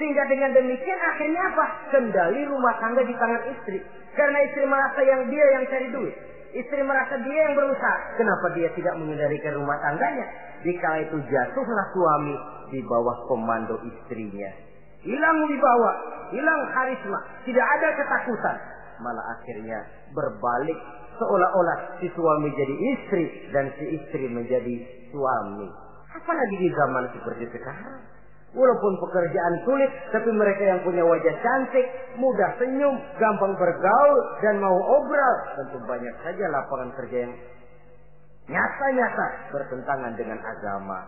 Sehingga dengan demikian akhirnya apa? Kendali rumah tangga di tangan istri. Karena istri merasa dia yang cari duit. Istri merasa dia yang berusaha. Kenapa dia tidak mengendalikan rumah tangganya? Dikala itu jatuhlah suami di bawah komando istrinya. Hilang wibawa, hilang karisma, tidak ada ketakutan. Malah akhirnya berbalik seolah-olah si suami jadi istri dan si istri menjadi suami. Apalagi di zaman seperti sekarang. Walaupun pekerjaan sulit, tapi mereka yang punya wajah cantik, mudah senyum, gampang bergaul, dan mau obral. Tentu banyak saja lapangan kerja yang nyata-nyata bertentangan dengan agama.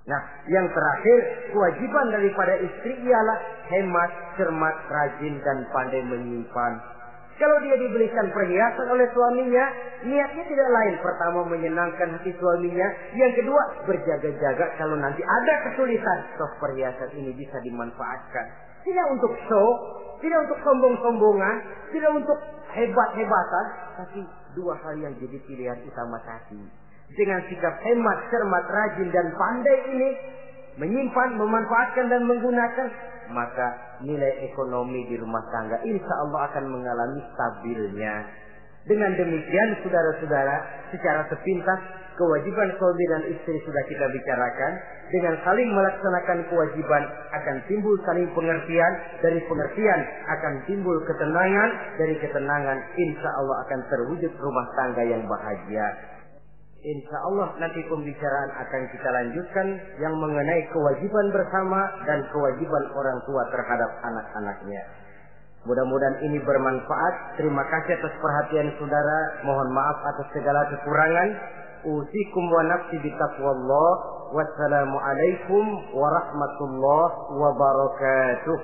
Nah, yang terakhir, kewajiban daripada istri ialah hemat, cermat, rajin, dan pandai menyimpan. Kalau dia dibelikan perhiasan oleh suaminya, niatnya tidak lain. Pertama, menyenangkan hati suaminya. Yang kedua, berjaga-jaga kalau nanti ada kesulitan, toh perhiasan ini bisa dimanfaatkan. Tidak untuk show, tidak untuk sombong-sombongan, tidak untuk hebat-hebatan, tapi dua hal yang jadi pilihan utama tadi. Dengan sikap hemat, cermat, rajin, dan pandai ini, menyimpan, memanfaatkan, dan menggunakan, maka nilai ekonomi di rumah tangga insya Allah akan mengalami stabilnya. Dengan demikian saudara-saudara, secara sepintas kewajiban suami dan istri sudah kita bicarakan. Dengan saling melaksanakan kewajiban akan timbul saling pengertian, dari pengertian akan timbul ketenangan, dari ketenangan insya Allah akan terwujud rumah tangga yang bahagia. Insya Allah nanti pembicaraan akan kita lanjutkan yang mengenai kewajiban bersama dan kewajiban orang tua terhadap anak-anaknya. Mudah-mudahan ini bermanfaat. Terima kasih atas perhatian saudara. Mohon maaf atas segala kekurangan. Usikum wa nafsi bitaqwallah. Wassalamualaikum warahmatullahi wabarakatuh.